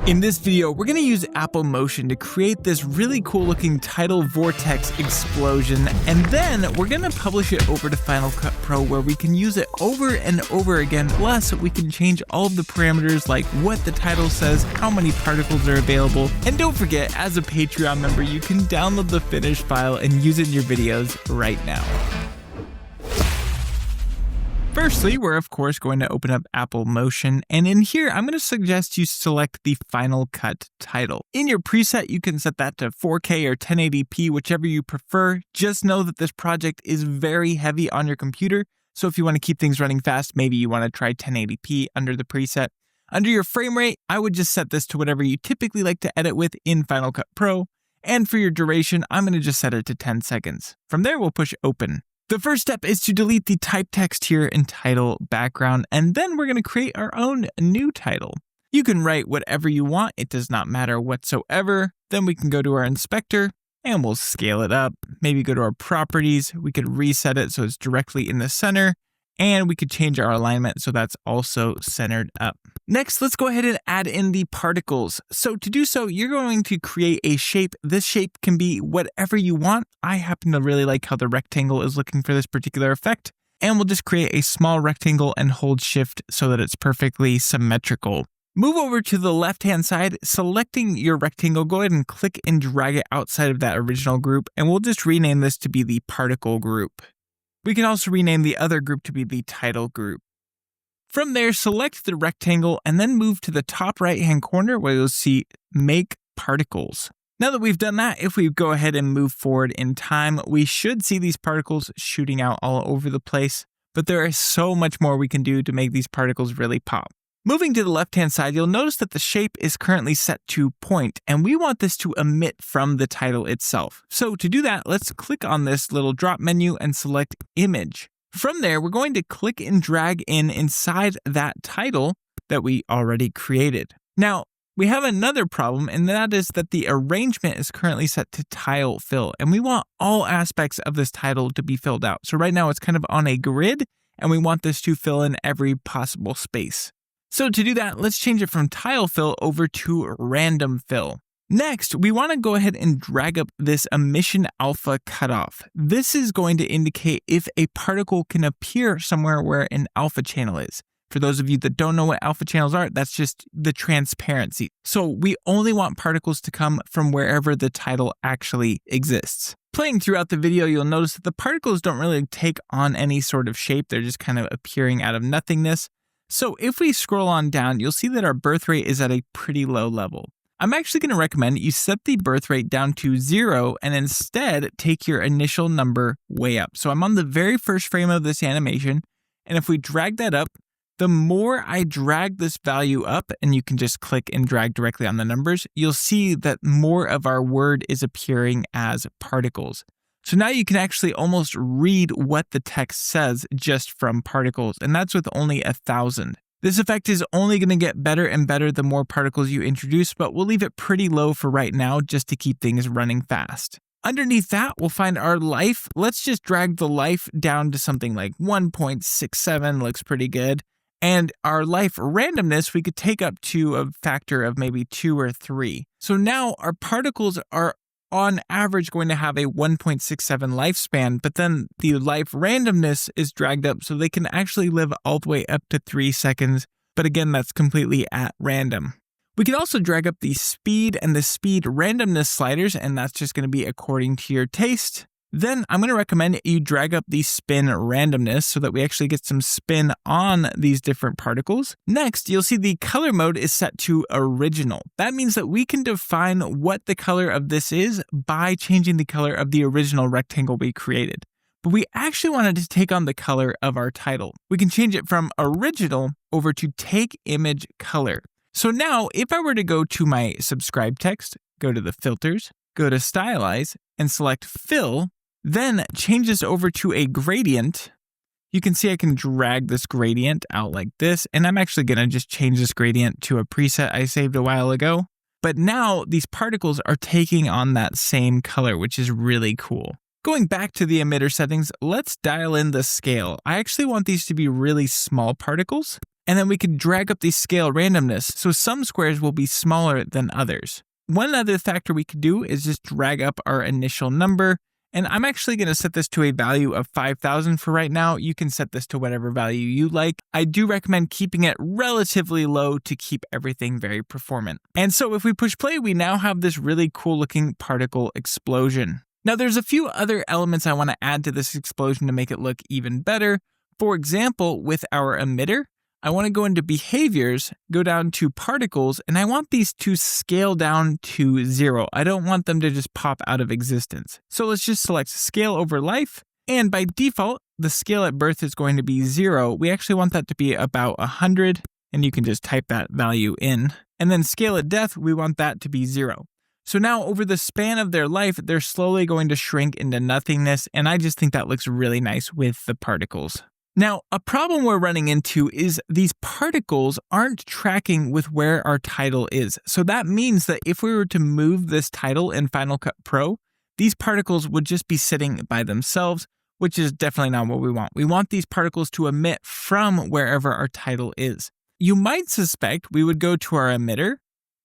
In this video, we're going to use Apple Motion to create this really cool looking title vortex explosion, and then we're going to publish it over to Final Cut Pro where we can use it over and over again. Plus, we can change all of the parameters like what the title says, how many particles are available, and don't forget, as a Patreon member, you can download the finished file and use it in your videos right now. Firstly, we're of course going to open up Apple Motion, and in here, I'm going to suggest you select the Final Cut title. In your preset, you can set that to 4K or 1080p, whichever you prefer. Just know that this project is very heavy on your computer, so if you want to keep things running fast, maybe you want to try 1080p under the preset. Under your frame rate, I would just set this to whatever you typically like to edit with in Final Cut Pro, and for your duration, I'm going to just set it to 10 seconds. From there, we'll push open. The first step is to delete the type text here in title background, and then we're going to create our own new title. You can write whatever you want, it does not matter whatsoever. Then we can go to our inspector and we'll scale it up. Maybe go to our properties, we could reset it so it's directly in the center, and we could change our alignment so that's also centered up. Next, let's go ahead and add in the particles. So to do so, you're going to create a shape. This shape can be whatever you want. I happen to really like how the rectangle is looking for this particular effect. And we'll just create a small rectangle and hold shift so that it's perfectly symmetrical. Move over to the left-hand side, selecting your rectangle, go ahead and click and drag it outside of that original group. And we'll just rename this to be the particle group. We can also rename the other group to be the title group. From there, select the rectangle and then move to the top right-hand corner where you'll see Make Particles. Now that we've done that, if we go ahead and move forward in time, we should see these particles shooting out all over the place, but there is so much more we can do to make these particles really pop. Moving to the left-hand side, you'll notice that the shape is currently set to point, and we want this to emit from the title itself. So to do that, let's click on this little drop menu and select Image. From there, we're going to click and drag inside that title that we already created. Now, we have another problem, and that is that the arrangement is currently set to tile fill, and we want all aspects of this title to be filled out. So right now, it's kind of on a grid, and we want this to fill in every possible space. So to do that, let's change it from tile fill over to random fill. Next, we want to go ahead and drag up this emission alpha cutoff. This is going to indicate if a particle can appear somewhere where an alpha channel is. For those of you that don't know what alpha channels are, that's just the transparency. So we only want particles to come from wherever the title actually exists. Playing throughout the video, you'll notice that the particles don't really take on any sort of shape. They're just kind of appearing out of nothingness. So if we scroll on down, you'll see that our birth rate is at a pretty low level. I'm actually going to recommend you set the birth rate down to 0 and instead take your initial number way up. So I'm on the very first frame of this animation, and if we drag that up, the more I drag this value up, and you can just click and drag directly on the numbers, you'll see that more of our word is appearing as particles. So now you can actually almost read what the text says just from particles, and that's with only 1,000. This effect is only going to get better and better the more particles you introduce, but we'll leave it pretty low for right now just to keep things running fast. Underneath that, we'll find our life. Let's just drag the life down to something like 1.67, looks pretty good. And our life randomness, we could take up to a factor of maybe 2 or 3. So now our particles are on average going to have a 1.67 lifespan, but then the life randomness is dragged up so they can actually live all the way up to 3 seconds. But again, that's completely at random. We can also drag up the speed and the speed randomness sliders, and that's just going to be according to your taste. Then I'm going to recommend you drag up the spin randomness so that we actually get some spin on these different particles. Next, you'll see the color mode is set to original. That means that we can define what the color of this is by changing the color of the original rectangle we created. But we actually wanted to take on the color of our title. We can change it from original over to take image color. So now if I were to go to my subscribe text, go to the filters, go to stylize and select fill, then change this over to a gradient. You can see I can drag this gradient out like this, and I'm actually going to just change this gradient to a preset I saved a while ago. But now these particles are taking on that same color, which is really cool. Going back to the emitter settings, let's dial in the scale. I actually want these to be really small particles. And then we could drag up the scale randomness, so some squares will be smaller than others. One other factor we could do is just drag up our initial number. And I'm actually going to set this to a value of 5,000 for right now. You can set this to whatever value you like. I do recommend keeping it relatively low to keep everything very performant. And so if we push play, we now have this really cool looking particle explosion. Now there's a few other elements I want to add to this explosion to make it look even better. For example, with our emitter, I want to go into behaviors, go down to particles, and I want these to scale down to 0. I don't want them to just pop out of existence. So let's just select scale over life. And by default, the scale at birth is going to be 0. We actually want that to be about 100. And you can just type that value in. And then scale at death, we want that to be 0. So now over the span of their life, they're slowly going to shrink into nothingness. And I just think that looks really nice with the particles. Now, a problem we're running into is these particles aren't tracking with where our title is. So that means that if we were to move this title in Final Cut Pro, these particles would just be sitting by themselves, which is definitely not what we want. We want these particles to emit from wherever our title is. You might suspect we would go to our emitter,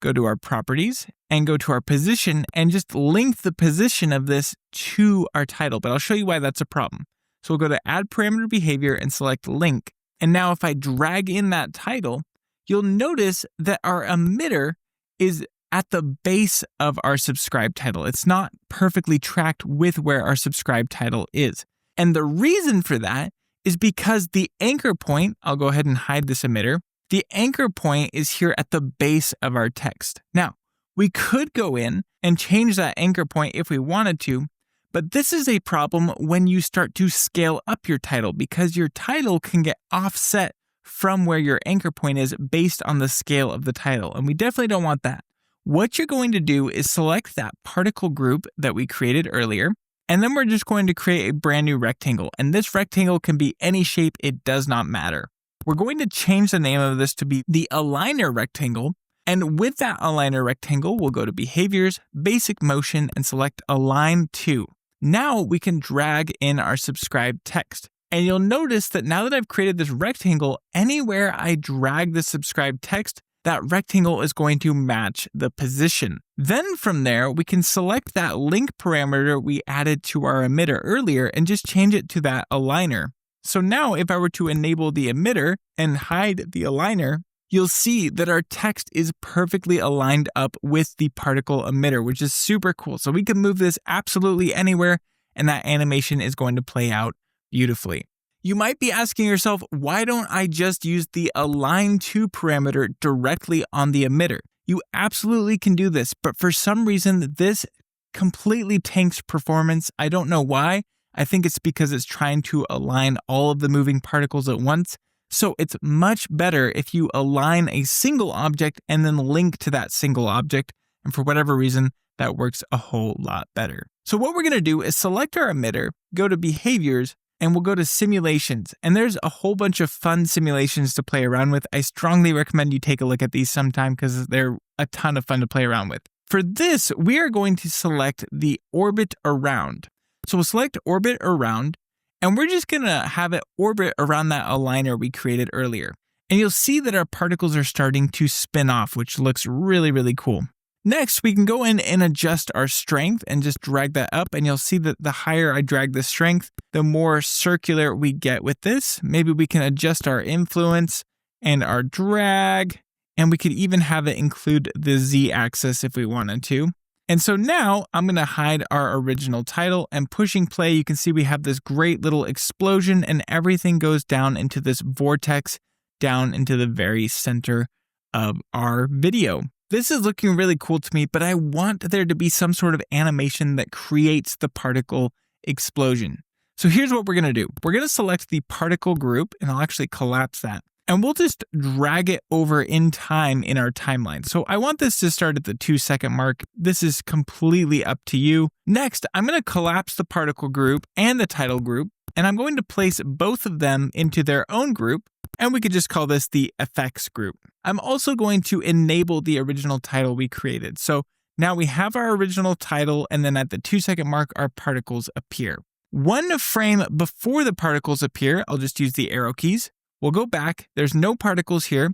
go to our properties, and go to our position and just link the position of this to our title. But I'll show you why that's a problem. So we'll go to add parameter behavior and select link. And now if I drag in that title, you'll notice that our emitter is at the base of our subscribe title. It's not perfectly tracked with where our subscribe title is. And the reason for that is because the anchor point, I'll go ahead and hide this emitter, the anchor point is here at the base of our text. Now, we could go in and change that anchor point if we wanted to, but this is a problem when you start to scale up your title because your title can get offset from where your anchor point is based on the scale of the title. And we definitely don't want that. What you're going to do is select that particle group that we created earlier, and then we're just going to create a brand new rectangle. And this rectangle can be any shape, it does not matter. We're going to change the name of this to be the aligner rectangle. And with that aligner rectangle, we'll go to behaviors, basic motion, and select align to. Now we can drag in our subscribed text. And you'll notice that now that I've created this rectangle, anywhere I drag the subscribed text, that rectangle is going to match the position. Then from there, we can select that link parameter we added to our emitter earlier and just change it to that aligner. So now if I were to enable the emitter and hide the aligner, you'll see that our text is perfectly aligned up with the particle emitter, which is super cool. So we can move this absolutely anywhere, and that animation is going to play out beautifully. You might be asking yourself, why don't I just use the align to parameter directly on the emitter? You absolutely can do this, but for some reason, this completely tanks performance. I don't know why. I think it's because it's trying to align all of the moving particles at once. So it's much better if you align a single object and then link to that single object. And for whatever reason, that works a whole lot better. So what we're going to do is select our emitter, go to behaviors, and we'll go to simulations. And there's a whole bunch of fun simulations to play around with. I strongly recommend you take a look at these sometime because they're a ton of fun to play around with. For this, we are going to select the orbit around. So we'll select orbit around. And we're just going to have it orbit around that aligner we created earlier. And you'll see that our particles are starting to spin off, which looks really, really cool. Next, we can go in and adjust our strength and just drag that up. And you'll see that the higher I drag the strength, the more circular we get with this. Maybe we can adjust our influence and our drag. And we could even have it include the Z-axis if we wanted to. And so now I'm going to hide our original title, and pushing play, you can see we have this great little explosion and everything goes down into this vortex down into the very center of our video. This is looking really cool to me, but I want there to be some sort of animation that creates the particle explosion. So here's what we're going to do. We're going to select the particle group, and I'll actually collapse that. And we'll just drag it over in time in our timeline. So I want this to start at the 2-second mark. This is completely up to you. Next, I'm going to collapse the particle group and the title group, and I'm going to place both of them into their own group, and we could just call this the effects group. I'm also going to enable the original title we created. So now we have our original title, and then at the 2-second mark, our particles appear. One frame before the particles appear, I'll just use the arrow keys. We'll go back, there's no particles here,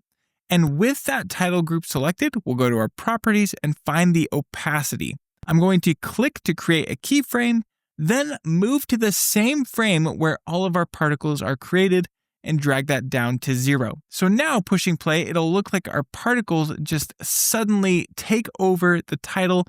and with that title group selected, we'll go to our properties and find the opacity. I'm going to click to create a keyframe, then move to the same frame where all of our particles are created and drag that down to 0. So now pushing play, it'll look like our particles just suddenly take over the title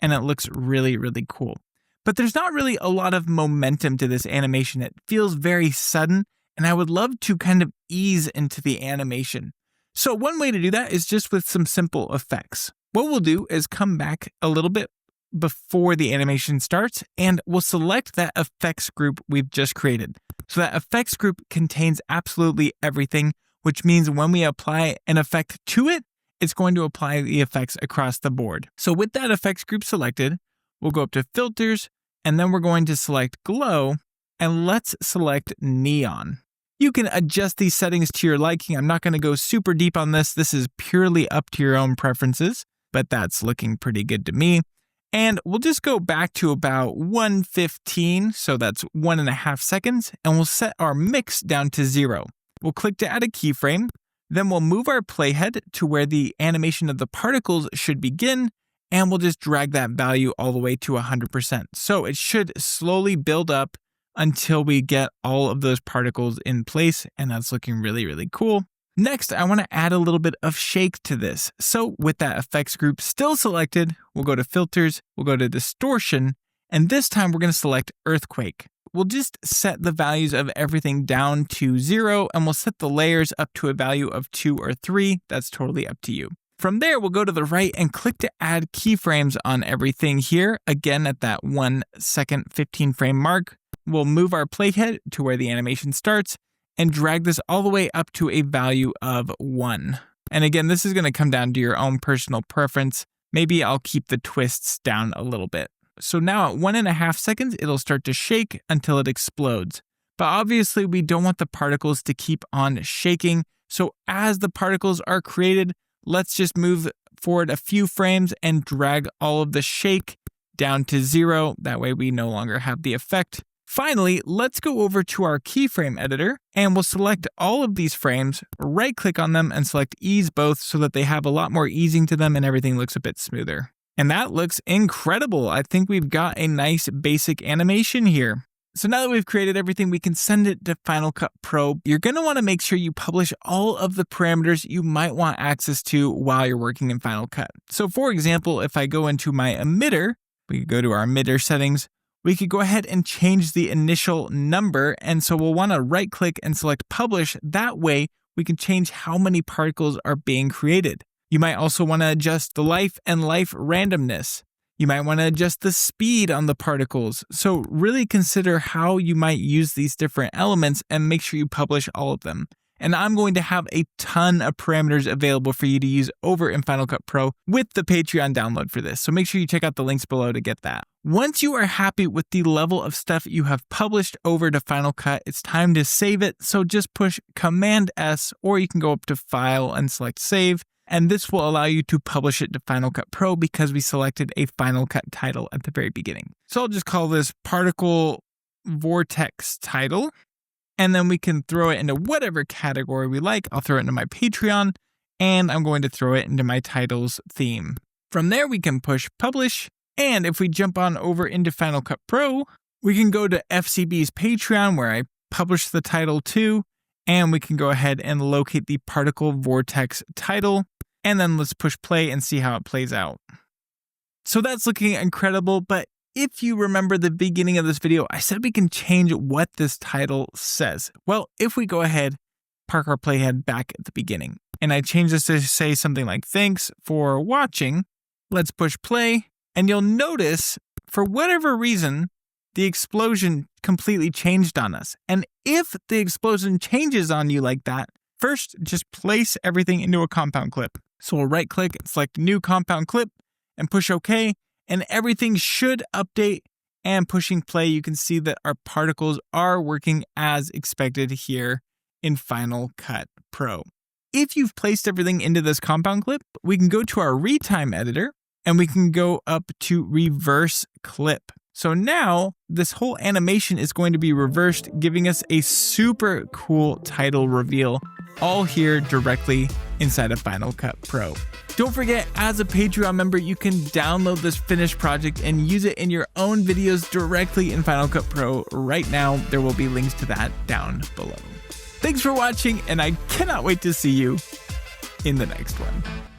and it looks really, really cool. But there's not really a lot of momentum to this animation. It feels very sudden, and I would love to kind of ease into the animation. So one way to do that is just with some simple effects. What we'll do is come back a little bit before the animation starts, and we'll select that effects group we've just created. So that effects group contains absolutely everything, which means when we apply an effect to it, it's going to apply the effects across the board. So with that effects group selected, we'll go up to filters, and then we're going to select glow, and let's select neon. You can adjust these settings to your liking. I'm not going to go super deep on this. This is purely up to your own preferences, but that's looking pretty good to me. And we'll just go back to about 1:15, so that's 1.5 seconds, and we'll set our mix down to 0. We'll click to add a keyframe, then we'll move our playhead to where the animation of the particles should begin, and we'll just drag that value all the way to 100%. So it should slowly build up until we get all of those particles in place, and that's looking really, really cool. Next, I want to add a little bit of shake to this. So with that effects group still selected, we'll go to filters, we'll go to distortion, and this time we're going to select earthquake. We'll just set the values of everything down to 0, and we'll set the layers up to a value of 2 or 3. That's totally up to you. From there, we'll go to the right and click to add keyframes on everything here. Again, at that 1 second, 15 frame mark, we'll move our playhead to where the animation starts and drag this all the way up to a value of 1. And again, this is going to come down to your own personal preference. Maybe I'll keep the twists down a little bit. So now at 1.5 seconds, it'll start to shake until it explodes. But obviously, we don't want the particles to keep on shaking. So as the particles are created, let's just move forward a few frames and drag all of the shake down to 0. That way we no longer have the effect. Finally, let's go over to our keyframe editor, and we'll select all of these frames, right click on them and select ease both so that they have a lot more easing to them and everything looks a bit smoother. And that looks incredible. I think we've got a nice basic animation here. So now that we've created everything, we can send it to Final Cut Pro. You're going to want to make sure you publish all of the parameters you might want access to while you're working in Final Cut. So for example, if I go into my emitter, we could go to our emitter settings, we could go ahead and change the initial number. And so we'll want to right click and select publish. That way we can change how many particles are being created. You might also want to adjust the life and life randomness. You might want to adjust the speed on the particles. So really consider how you might use these different elements and make sure you publish all of them. And I'm going to have a ton of parameters available for you to use over in Final Cut Pro with the Patreon download for this. So make sure you check out the links below to get that. Once you are happy with the level of stuff you have published over to Final Cut, it's time to save it. So just push Command S, or you can go up to File and select Save. And this will allow you to publish it to Final Cut Pro because we selected a Final Cut title at the very beginning. So I'll just call this Particle Vortex title. And then we can throw it into whatever category we like. I'll throw it into my Patreon, and I'm going to throw it into my titles theme. From there, we can push publish. And if we jump on over into Final Cut Pro, we can go to FCB's Patreon where I publish the title to, and we can go ahead and locate the Particle Vortex title. And then let's push play and see how it plays out. So that's looking incredible, but if you remember the beginning of this video, I said we can change what this title says. Well, if we go ahead, park our playhead back at the beginning, and I change this to say something like, thanks for watching, let's push play, and you'll notice, for whatever reason, the explosion completely changed on us. And if the explosion changes on you like that, first, just place everything into a compound clip. So we'll right click, select new compound clip, and push OK. And everything should update, and pushing play, you can see that our particles are working as expected here in Final Cut Pro. If you've placed everything into this compound clip, we can go to our retime editor and we can go up to reverse clip. So now this whole animation is going to be reversed, giving us a super cool title reveal, all here directly inside of Final Cut Pro. Don't forget, as a Patreon member, you can download this finished project and use it in your own videos directly in Final Cut Pro right now. There will be links to that down below. Thanks for watching, and I cannot wait to see you in the next one.